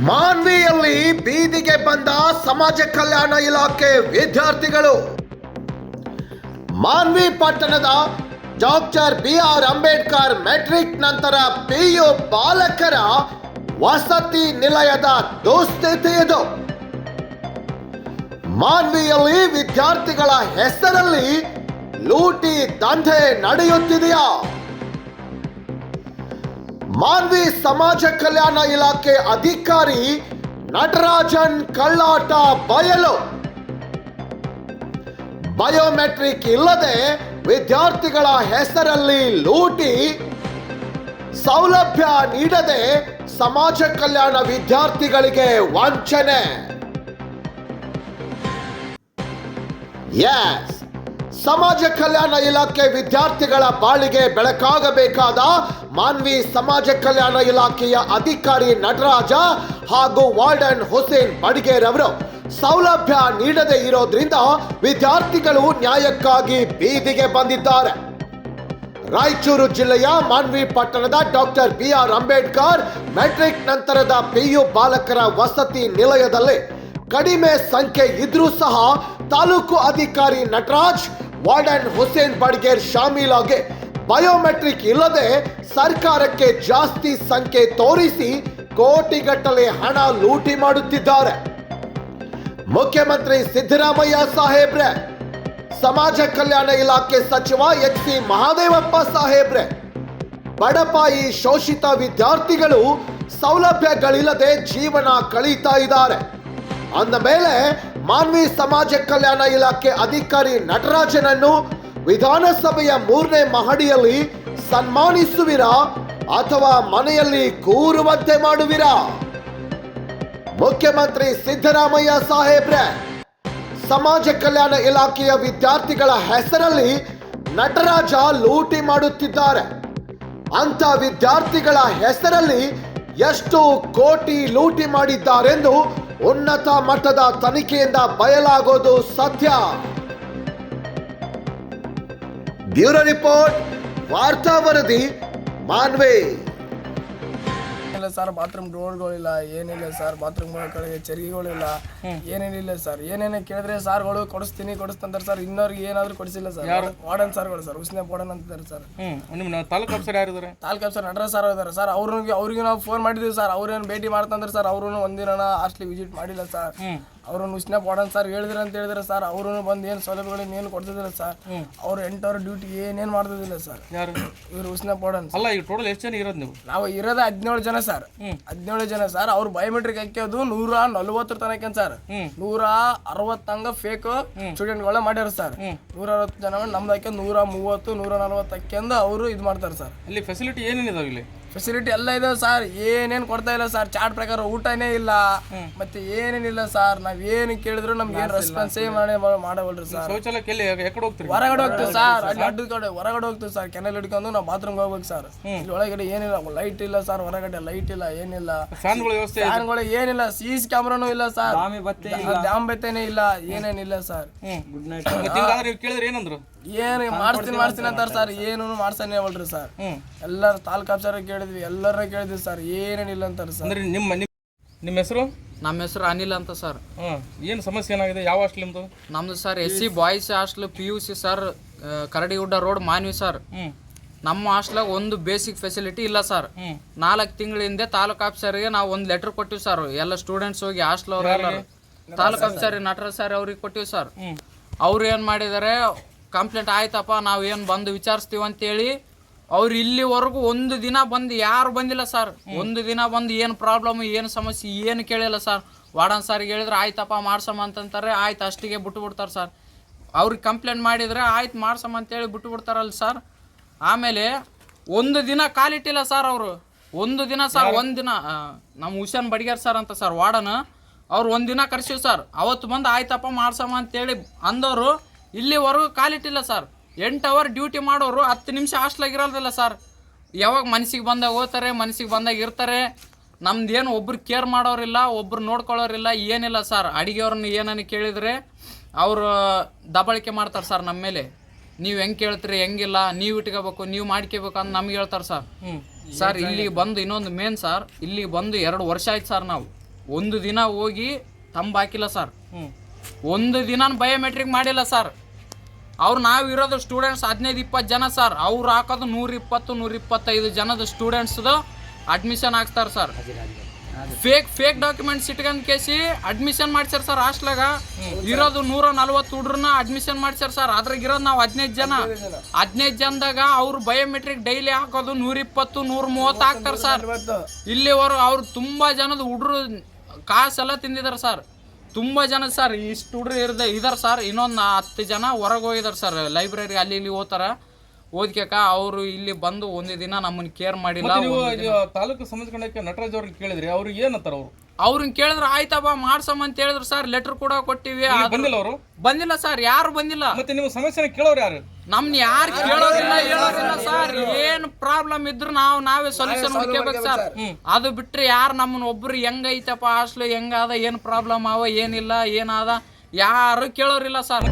ಮಾನ್ವಿಯಲ್ಲಿ ಬೀದಿಗೆ ಬಂದ ಸಮಾಜ ಕಲ್ಯಾಣ ಇಲಾಖೆ ವಿದ್ಯಾರ್ಥಿಗಳು. ಮಾನ್ವಿ ಪಟ್ಟಣದ ಡಾಕ್ಟರ್ ಬಿಆರ್ ಅಂಬೇಡ್ಕರ್ ಮೆಟ್ರಿಕ್ ನಂತರ ಪಿಯು ಬಾಲಕರ ವಸತಿ ನಿಲಯದ ದುಸ್ಥಿತಿ ಇದು. ಮಾನ್ವಿಯಲ್ಲಿ ವಿದ್ಯಾರ್ಥಿಗಳ ಹೆಸರಲ್ಲಿ ಲೂಟಿ ದಂಧೆ ನಡೆಯುತ್ತಿದೆಯಾ? ಮಾನ್ವಿ ಸಮಾಜ ಕಲ್ಯಾಣ ಇಲಾಖೆ ಅಧಿಕಾರಿ ನಟರಾಜನ್ ಕಳ್ಳಾಟ ಬಯಲು. ಬಯೋಮೆಟ್ರಿಕ್ ಇಲ್ಲದೆ ವಿದ್ಯಾರ್ಥಿಗಳ ಹೆಸರಲ್ಲಿ ಲೂಟಿ, ಸೌಲಭ್ಯ ನೀಡದೆ ಸಮಾಜ ಕಲ್ಯಾಣ ವಿದ್ಯಾರ್ಥಿಗಳಿಗೆ ವಂಚನೆ. ಎಸ್, ಸಮಾಜ ಕಲ್ಯಾಣ ಇಲಾಖೆ ವಿದ್ಯಾರ್ಥಿಗಳ ಬಾಳಿಗೆ ಬೆಳಕಾಗಬೇಕಾದ ಮಾನ್ವಿ ಸಮಾಜ ಕಲ್ಯಾಣ ಇಲಾಖೆಯ ಅಧಿಕಾರಿ ನಟರಾಜ ಹಾಗೂ ವಾರ್ಡನ್ ಹುಸೇನ್ ಬಡಿಗೇರ್ ಅವರು ಸೌಲಭ್ಯ ನೀಡದೇ ಇರೋದ್ರಿಂದ ವಿದ್ಯಾರ್ಥಿಗಳು ನ್ಯಾಯಕ್ಕಾಗಿ ಬೀದಿಗೆ ಬಂದಿದ್ದಾರೆ. ರಾಯಚೂರು ಜಿಲ್ಲೆಯ ಮಾನ್ವಿ ಪಟ್ಟಣದ ಡಾಕ್ಟರ್ ಬಿಆರ್ ಅಂಬೇಡ್ಕರ್ ಮೆಟ್ರಿಕ್ ನಂತರದ ಪಿಯು ಬಾಲಕರ ವಸತಿ ನಿಲಯದಲ್ಲಿ ಕಡಿಮೆ ಸಂಖ್ಯೆ ಇದ್ರೂ ಸಹ ತಾಲೂಕು ಅಧಿಕಾರಿ ನಟರಾಜ್, ವಾರ್ಡನ್ ಹುಸೇನ್ ಬಡಿಗೇರ್ ಶಾಮೀಲಾಗಿ ಬಯೋಮೆಟ್ರಿಕ್ ಇಲ್ಲದೆ ಸರ್ಕಾರಕ್ಕೆ ಜಾಸ್ತಿ ಸಂಖ್ಯೆ ತೋರಿಸಿ ಕೋಟಿಗಟ್ಟಲೆ ಹಣ ಲೂಟಿ ಮಾಡುತ್ತಿದ್ದಾರೆ. ಮುಖ್ಯಮಂತ್ರಿ ಸಿದ್ದರಾಮಯ್ಯ ಸಾಹೇಬ್ರೆ, ಸಮಾಜ ಕಲ್ಯಾಣ ಇಲಾಖೆ ಸಚಿವ ಎಚ್.ಸಿ. ಮಹದೇವಪ್ಪ ಸಾಹೇಬ್ರೆ, ಬಡಪಾಯಿ ಶೋಷಿತ ವಿದ್ಯಾರ್ಥಿಗಳು ಸೌಲಭ್ಯಗಳಿಲ್ಲದೆ ಜೀವನ ಕಳೀತಾ ಇದ್ದಾರೆ. ಅಂದ ಮೇಲೆ ಮಾನ್ವಿ ಸಮಾಜ ಕಲ್ಯಾಣ ಇಲಾಖೆ ಅಧಿಕಾರಿ ನಟರಾಜನನ್ನು ವಿಧಾನಸಭೆಯ 3ನೇ ಮಹಡಿಯಲ್ಲಿ ಸನ್ಮಾನಿಸುವಿರಾ ಅಥವಾ ಮನೆಯಲ್ಲಿ ಕೂರುವಂತೆ ಮಾಡುವಿರಾ? ಮುಖ್ಯಮಂತ್ರಿ ಸಿದ್ದರಾಮಯ್ಯ ಸಾಹೇಬ್ರೆ, ಸಮಾಜ ಕಲ್ಯಾಣ ಇಲಾಖೆಯ ವಿದ್ಯಾರ್ಥಿಗಳ ಹೆಸರಲ್ಲಿ ನಟರಾಜ ಲೂಟಿ ಮಾಡುತ್ತಿದ್ದಾರೆ. ಅಂತ ವಿದ್ಯಾರ್ಥಿಗಳ ಹೆಸರಲ್ಲಿ ಎಷ್ಟು ಕೋಟಿ ಲೂಟಿ ಮಾಡಿದ್ದಾರೆಂದು ಉನ್ನತ ಮಟ್ಟದ ತನಿಖೆಯಿಂದ ಬಯಲಾಗೋದು ಸತ್ಯ. ಬ್ಯೂರೋ ರಿಪೋರ್ಟ್, ವಾರ್ತಾ ವರದಿ, ಮಾನ್ವಿ. ಸರ್ ಬಾತ್ರೂಮ್ ಡೋರ್ಗಳಿಲ್ಲ, ಏನಿಲ್ಲ ಸರ್. ಬಾತ್ರೂಮ್ ಕಡೆಗೆ ಚರಿಗೆಗಳಿಲ್ಲ, ಏನೇನಿಲ್ಲ ಸರ್. ಏನೇನು ಕೇಳಿದ್ರೆ ಸಾರ್ಗಳು ಕೊಡಿಸ್ತಂತಾರೆ ಸರ್. ಇನ್ನವ್ರಿಗೆ ಏನಾದ್ರು ಕೊಡಿಸಿಲ್ಲ ಸರ್. ವಾರ್ಡನ್ ಸರ್ಗಳು ಸರ್, ಉಸ್ನೆ ವಾರ್ಡನ್ ಅಂತಾರೆ ಸರ್. ತಾಲೂಕು ಆಫೀಸರ್ ಯಾರಿದ್ದಾರೆ? ತಾಲೂಕು ಆಫೀಸರ್ ನಟರಾಜ್ ಸರ್ ಇದ್ದಾರೆ ಸರ್. ಅವ್ರಿಗೆ ನಾವು ಫೋನ್ ಮಾಡಿದ್ವಿ ಸರ್. ಅವ್ರೇನು ಭೇಟಿ ಮಾಡ್ತಂದ್ರೆ ಸರ್. ಅವ್ರೂ ಒಂದಿನ ಹಾಸ್ಟೆಲ್ ವಿಸಿಟ್ ಮಾಡಿಲ್ಲ ಸರ್. ಅವ್ರನ್ನ ಉಸ್ನೆ ವಾರ್ಡನ್ ಸರ್ ಹೇಳಿದ್ರೆ ಅಂತ ಹೇಳಿದ್ರೆ ಸರ್. ಅವ್ರೂ ಬಂದು ಏನು ಸೌಲಭ್ಯಗಳನ್ನ ಏನು ಕೊಡ್ತಿದಿಲ್ಲ ಸರ್. ಅವ್ರು 8 ಅವರ್ ಡ್ಯೂಟಿ ಏನೇನು ಮಾಡ್ತಿದ್ದಿಲ್ಲ ಸರ್. ಇವ್ರು ಉಸ್ನೆ ವಾರ್ಡನ್ ಅಲ್ಲ. ಈಗ ಟೋಟಲ್ ಎಷ್ಟು ಜನ ಇರೋದು ನೀವು? ನಾವು ಇರೋದು 17 ಜನ ಸರ್. 17 ಜನ ಸರ್. ಅವ್ರು ಬಯೋಮೆಟ್ರಿಕ್ ಹಾಕ್ಯೋದು 140 ತನಕ ಸರ್. 160 ಫೇಕ್ ಸ್ಟೂಡೆಂಟ್ಗಳ ಮಾಡ್ಯಾರ ಸರ್. 160 ಜನ ನಮ್ದು ಹಾಕ್ಯ 130 140 ಹಾಕ್ಯಂದು ಅವರು ಇದು ಮಾಡ್ತಾರೆ ಸರ್. ಇಲ್ಲಿ ಫೆಸಿಲಿಟಿ ಏನೇನಿದಾವೆ? ಇಲ್ಲಿ ಫೆಸಿಲಿಟಿ ಎಲ್ಲ ಇದೆ ಸರ್. ಏನೇನು ಕೊಡ್ತಾ ಇಲ್ಲ ಸರ್. ಚಾರ್ಟ್ ಪ್ರಕಾರ ಊಟನೇ ಇಲ್ಲ, ಮತ್ತೆ ಏನೇನಿಲ್ಲ ಸರ್. ನಾವ್ ಏನು ಕೇಳಿದ್ರು ನಮ್ಗೆ ಏನು ರೆಸ್ಪಾನ್ಸೇ ಮಾಡವಲ್ರಿ ಸರ್. ಶೌಚಾಲಯಕ್ಕೆ ಹೊರಗಡೆ ಹೋಗ್ತೀವಿ ಸರ್. ಅಡ್ಡದ ಕಡೆ ಹೊರಗಡೆ ಹೋಗ್ತೀವಿ ಸರ್. ಕೆನಲ್ ಹಿಡ್ಕೊಂಡು ನಾವು ಬಾತ್ರೂಮ್ಗೆ ಹೋಗ್ಬೇಕು ಸರ್. ಇಲ್ಲಿ ಒಳಗಡೆ ಏನಿಲ್ಲ, ಲೈಟ್ ಇಲ್ಲ ಸರ್. ಹೊರಗಡೆ ಲೈಟ್ ಇಲ್ಲ, ಏನಿಲ್ಲ. ಫ್ಯಾನ್ಗಳು ಏನಿಲ್ಲ. CC ಕ್ಯಾಮ್ರಾನು ಇಲ್ಲ ಸರ್. ಡ್ಯಾಮ್ ಬತ್ತೇನೆ ಇಲ್ಲ, ಏನೇನಿಲ್ಲ ಸರ್. ಏನು ಮಾಡ್ತೀನಿ ಅಂತಾರ ಸರ್. ಏನು ಮಾಡ್ಸಾನೆ ಹೇಳ್ರಿ ಸರ್. ಎಲ್ಲರೂ ತಾಲೂಕು ಆಫೀಸರ್ ಕೇಳಿದ್ವಿ, ಎಲ್ಲರ ಕೇಳಿದ್ವಿ ಸರ್. ಏನೇನಿಲ್ಲ ಅಂತಾರ ಸರ್. ನಿಮ್ಮ ಹೆಸರು? ನಮ್ಮ ಹೆಸರು ಅನಿಲ್ ಅಂತ ಸರ್. ಏನು ಸಮಸ್ಯೆ ಏನಾಗಿದೆ? ಯಾವ ಹಾಸ್ಟೆಲ್ ನಿಮ್ದು? ನಮ್ದು sir SC boys hostel PUC sir, Karadigudda road, Manvi sir. ನಮ್ಮ ಹಾಸ್ಟೆಲಾಗ ಒಂದು ಬೇಸಿಕ್ ಫೆಸಿಲಿಟಿ ಇಲ್ಲ ಸರ್. 4 ತಿಂಗಳ ಹಿಂದೆ ತಾಲೂಕು ಆಫೀಸರ್ಗೆ ನಾವು ಒಂದು ಲೆಟರ್ ಕೊಟ್ಟಿವಿ ಸರ್. ಎಲ್ಲ ಸ್ಟೂಡೆಂಟ್ಸ್ ಹೋಗಿ ಹಾಸ್ಟೆಲ್ ಅವರೆಲ್ಲ ತಾಲೂಕು ಆಫೀಸರ್ ನಟರಾಜ್ ಸರ್ ಅವ್ರಿಗೆ ಕೊಟ್ಟಿವಿ ಸರ್. ಅವ್ರು ಏನು ಮಾಡಿದ್ದಾರೆ, ಕಂಪ್ಲೇಂಟ್ ಆಯ್ತಪ್ಪ ನಾವು ಏನು ಬಂದು ವಿಚಾರಿಸ್ತೀವಿ ಅಂತೇಳಿ ಅವ್ರು ಇಲ್ಲಿವರೆಗೂ ಒಂದು ದಿನ ಬಂದು ಯಾರು ಬಂದಿಲ್ಲ ಸರ್. ಒಂದು ದಿನ ಬಂದು ಏನು ಪ್ರಾಬ್ಲಮ್, ಏನು ಸಮಸ್ಯೆ ಏನು ಕೇಳಿಲ್ಲ ಸರ್. ವಾರ್ಡನ್ ಸರ್ಗೆ ಹೇಳಿದ್ರೆ ಆಯ್ತಪ್ಪ ಮಾಡ್ಸಮ್ಮ ಅಂತಂತಾರೆ. ಆಯ್ತು ಅಷ್ಟಿಗೆ ಬಿಟ್ಬಿಡ್ತಾರೆ ಸರ್. ಅವ್ರಿಗೆ ಕಂಪ್ಲೇಂಟ್ ಮಾಡಿದರೆ ಆಯ್ತು ಮಾಡ್ಸಮ್ಮ ಅಂತೇಳಿ ಬಿಟ್ಬಿಡ್ತಾರಲ್ಲ ಸರ್. ಆಮೇಲೆ ಒಂದು ದಿನ ಕಾಲಿಟ್ಟಿಲ್ಲ ಸರ್ ಅವರು. ಒಂದು ದಿನ ಸರ್, ಒಂದಿನ ನಮ್ಮ ಹುಸೇನ್ ಬಡಿಗೇರ್ ಸರ್ ಅಂತ ಸರ್ ವಾರ್ಡನ್, ಅವ್ರು ಒಂದಿನ ಕರ್ಸಿವಿ ಸರ್. ಅವತ್ತು ಬಂದು ಆಯ್ತಪ್ಪ ಮಾಡ್ಸಮ್ಮ ಅಂತೇಳಿ ಅಂದವರು ಇಲ್ಲಿವರೆಗೂ ಕಾಲಿಟ್ಟಿಲ್ಲ ಸರ್. 8 ಅವರ್ ಡ್ಯೂಟಿ ಮಾಡೋರು 10 ನಿಮಿಷ ಹಾಸ್ಟೆಲಾಗಿರೋದಿಲ್ಲ ಸರ್. ಯಾವಾಗ ಮನಸ್ಸಿಗೆ ಬಂದಾಗ ಹೋಗ್ತಾರೆ, ಮನಸ್ಸಿಗೆ ಬಂದಾಗ ಇರ್ತಾರೆ. ನಮ್ದೇನು ಒಬ್ರು ಕೇರ್ ಮಾಡೋರಿಲ್ಲ, ಒಬ್ರು ನೋಡ್ಕೊಳ್ಳೋರಿಲ್ಲ, ಏನಿಲ್ಲ ಸರ್. ಅಡಿಗೆಯವ್ರನ್ನ ಏನನ್ನು ಕೇಳಿದರೆ ಅವರು ದಬ್ಬಳಿಕೆ ಮಾಡ್ತಾರೆ ಸರ್ ನಮ್ಮ ಮೇಲೆ. ನೀವು ಹೆಂಗೆ ಕೇಳ್ತೀರಿ ಹೆಂಗಿಲ್ಲ, ನೀವು ಇಟ್ಕೋಬೇಕು, ನೀವು ಮಾಡ್ಕೋಬೇಕು ಅಂತ ನಮ್ಗೆ ಹೇಳ್ತಾರೆ ಸರ್. ಸರ್ ಇಲ್ಲಿ ಬಂದು ಇನ್ನೊಂದು ಮೇನ್ ಸರ್, ಇಲ್ಲಿ ಬಂದು 2 ವರ್ಷ ಆಯ್ತು ಸರ್. ನಾವು ಒಂದು ದಿನ ಹೋಗಿ ತಂಬ್ ಹಾಕಿಲ್ಲ ಸರ್, ಒಂದು ದಿನ ಬಯೋಮೆಟ್ರಿಕ್ ಮಾಡಿಲ್ಲ ಸರ್. ನಾವು ಇರೋದು ಸ್ಟೂಡೆಂಟ್ಸ್ 15-20 ಜನ ಸರ್, ಅವ್ರು ಹಾಕೋದು 120-125 ಜನದ ಸ್ಟೂಡೆಂಟ್ಸ್ದು ಅಡ್ಮಿಷನ್ ಹಾಕ್ತಾರೆ ಸರ್. ಫೇಕ್ ಡಾಕ್ಯುಮೆಂಟ್ಸ್ ಇಟ್ಕೊಂಡ್ ಕೇಸಿ ಅಡ್ಮಿಷನ್ ಮಾಡ್ಸ್ಯಾರ ಸರ್. ಹಾಸ್ಟ್ಲಾಗ ಇರೋದು 140 ಹುಡ್ರನ್ನ ಅಡ್ಮಿಷನ್ ಮಾಡ್ಸ್ಯಾರ ಸರ್. ಅದ್ರಾಗ ಇರೋದು ನಾವು 15 ಜನದಾಗ ಅವ್ರು ಬಯೋಮೆಟ್ರಿಕ್ ಡೈಲಿ ಹಾಕೋದು 120-130 ಹಾಕ್ತಾರೆ ಸರ್. ಇಲ್ಲಿವರೆಗೂ ಅವ್ರು ತುಂಬಾ ಜನದ ಹುಡ್ರು ಕಾಸೆಲ್ಲ ತಿಂದಿದಾರೆ ಸರ್. ತುಂಬಾ ಜನ ಸರ್, ಇಷ್ಟು ಹುಡ್ರು ಇದಾರೆ ಸರ್. ಇನ್ನೊಂದು 10 ಜನ ಹೊರಗೆ ಹೋಗಿದಾರೆ ಸರ್, ಲೈಬ್ರರಿ ಅಲ್ಲಿ ಇಲ್ಲಿ ಹೋಗ್ತಾರ ಓದ್ಕೇಕ. ಅವರು ಇಲ್ಲಿ ಬಂದು ಒಂದೇ ದಿನ ನಮ್ಮನ್ನ ಕೇರ್ ಮಾಡಿಲ್ಲ. ತಾಲೂಕು ಸಂಬಂಧಕ್ಕೆ ನಟರಾಜ್ ಅವ್ರಿಗೆ ಕೇಳಿದ್ರಿ, ಅವ್ರಿಗೆ ಏನಂತಾರ ಅವ್ರನ್ನ ಕೇಳಿದ್ರೆ ಆಯ್ತಪ್ಪ ಮಾಡ್ಸಮ್ಮ ಅಂತ ಹೇಳಿದ್ರು ಸರ್. ಲೆಟರ್ ಕೂಡ ಕೊಟ್ಟಿವಿ, ಬಂದಿಲ್ಲ ಅವರು. ಬಂದಿಲ್ಲ ಸರ್, ಯಾರು ಬಂದಿಲ್ಲ. ಮತ್ತೆ ನಿಮ್ಮ ಸಮಸ್ಯೆ ಕೇಳೋರು ಯಾರು? ನಮ್ನ ಯಾರು ಕೇಳೋದಿಲ್ಲ, ಹೇಳೋದಿಲ್ಲ ಸರ್. ಏನ್ ಪ್ರಾಬ್ಲಮ್ ಇದ್ರು ನಾವೇ ಸೊಲ್ಯೂಷನ್ ಹುಡ್ಕೋಬೇಕು ಸರ್. ಅದು ಬಿಟ್ರೆ ಯಾರು ನಮ್ಮನ್ನ ಒಬ್ರು ಹೆಂಗೈತಪ್ಪ ಹಾಸ್ಟ್ಲು ಹೆಂಗಾದ, ಏನ್ ಪ್ರಾಬ್ಲಮ್ ಅವ ಏನಿಲ್ಲ ಏನಾದ ಯಾರು ಕೇಳೋರಿಲ್ಲ ಸರ್.